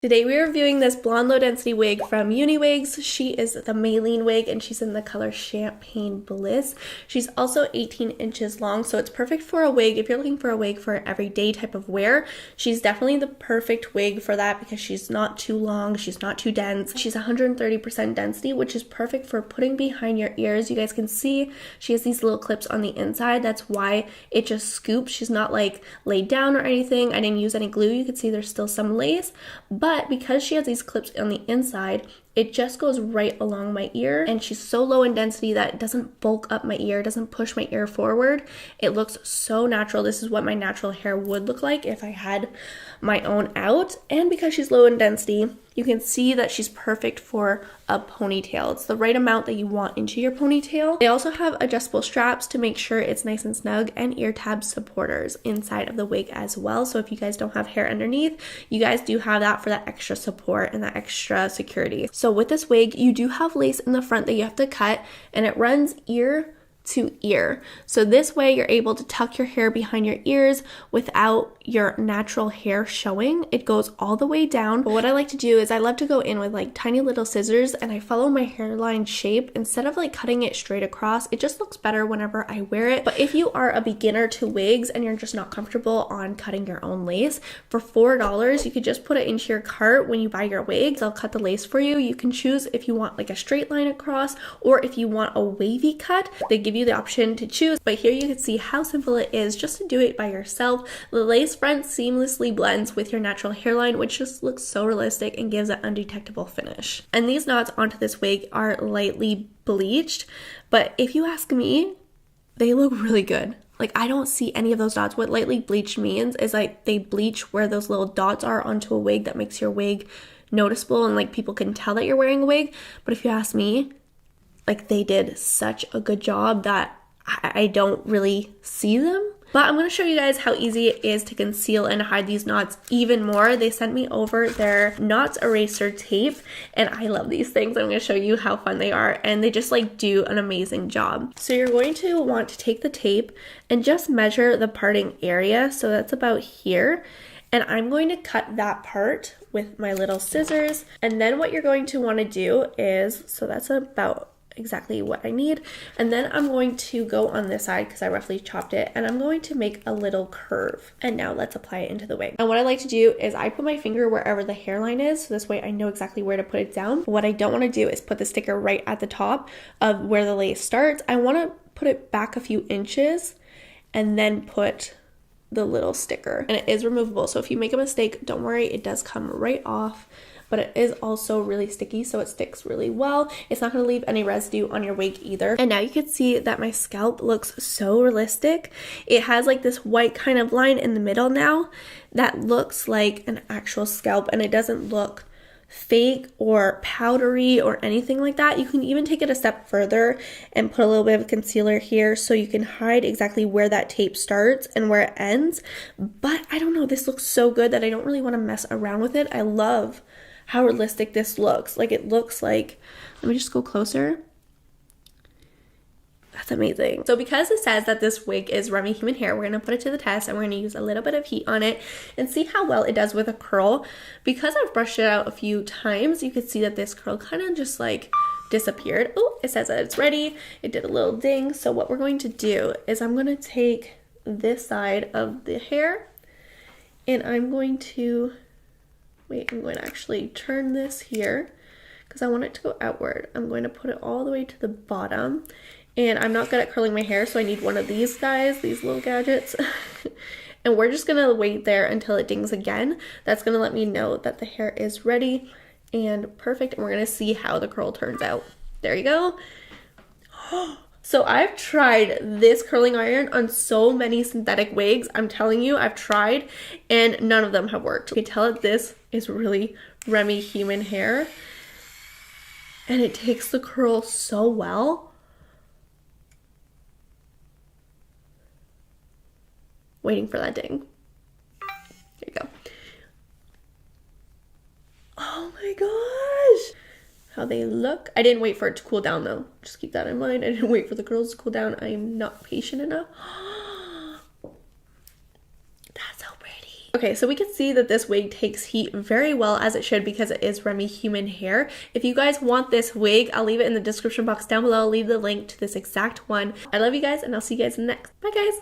Today we are reviewing this blonde low density wig from UniWigs. She is the Maylene wig and she's in the color Champagne Bliss. She's also 18 inches long, so it's perfect for a wig. If you're looking for a wig for everyday type of wear, she's definitely the perfect wig for that because she's not too long, she's not too dense. She's 130% density, which is perfect for putting behind your ears. You guys can see she has these little clips on the inside. That's why it just scoops. She's not like laid down or anything. I didn't use any glue. You can see there's still some lace, but because she has these clips on the inside, it just goes right along my ear, and she's so low in density that it doesn't bulk up my ear, doesn't push my ear forward. It looks so natural. This is what my natural hair would look like if I had my own out. And because she's low in density, you can see that she's perfect for a ponytail. It's the right amount that you want into your ponytail. They also have adjustable straps to make sure it's nice and snug, and ear tab supporters inside of the wig as well. So if you guys don't have hair underneath, you guys do have that for that extra support and that extra security. So with this wig, you do have lace in the front that you have to cut, and it runs ear to ear. So this way you're able to tuck your hair behind your ears without your natural hair showing. It goes all the way down. But what I like to do is I love to go in with like tiny little scissors, and I follow my hairline shape instead of like cutting it straight across. It just looks better whenever I wear it. But if you are a beginner to wigs and you're just not comfortable on cutting your own lace, for $4 you could just put it into your cart when you buy your wigs. They'll cut the lace for you. You can choose if you want like a straight line across or if you want a wavy cut. They give you the option to choose, but here you can see how simple it is just to do it by yourself. The lace front seamlessly blends with your natural hairline, which just looks so realistic and gives an undetectable finish. And these knots onto this wig are lightly bleached, but if you ask me, they look really good. Like, I don't see any of those dots. What lightly bleached means is like they bleach where those little dots are onto a wig that makes your wig noticeable and like people can tell that you're wearing a wig. But if you ask me, like, they did such a good job that I don't really see them. But I'm going to show you guys how easy it is to conceal and hide these knots even more. They sent me over their knots eraser tape, and I love these things. I'm going to show you how fun they are, and they just like do an amazing job. So you're going to want to take the tape and just measure the parting area. So that's about here. And I'm going to cut that part with my little scissors. And then what you're going to want to do is, so that's about exactly what I need, and then I'm going to go on this side because I roughly chopped it, and I'm going to make a little curve. And now let's apply it into the wig. And what I like to do is I put my finger wherever the hairline is, so this way I know exactly where to put it down. But what I don't want to do is put the sticker right at the top of where the lace starts. I want to put it back a few inches and then put the little sticker, and it is removable, so if you make a mistake, don't worry, it does come right off. But it is also really sticky, so it sticks really well. It's not going to leave any residue on your wig either. And now you can see that my scalp looks so realistic. It has like this white kind of line in the middle now that looks like an actual scalp, and it doesn't look fake or powdery or anything like that. You can even take it a step further and put a little bit of concealer here so you can hide exactly where that tape starts and where it ends. But I don't know, this looks so good that I don't really want to mess around with it. I love how realistic this looks. Like, it looks like, let me just go closer. That's amazing. So because it says that this wig is Remy human hair, we're going to put it to the test, and we're going to use a little bit of heat on it and see how well it does with a curl. Because I've brushed it out a few times, you could see that this curl kind of just like disappeared. Oh, it says that it's ready. It did a little ding. So what we're going to do is I'm going to take this side of the hair, and I'm going to actually turn this here because I want it to go outward. I'm going to put it all the way to the bottom, and I'm not good at curling my hair, so I need one of these guys, these little gadgets. And we're just gonna wait there until it dings again. That's gonna let me know that the hair is ready and perfect, and we're gonna see how the curl turns out. There you go. So I've tried this curling iron on so many synthetic wigs. I'm telling you, I've tried, and none of them have worked. You can tell that this is really Remy human hair, and it takes the curl so well. Waiting for that ding. There you go. Oh my gosh, how they look. I didn't wait for it to cool down though. Just keep that in mind. I didn't wait for the curls to cool down. I am not patient enough. That's so pretty. Okay, so we can see that this wig takes heat very well, as it should, because it is Remy human hair. If you guys want this wig, I'll leave it in the description box down below. I'll leave the link to this exact one. I love you guys, and I'll see you guys in the next. Bye guys!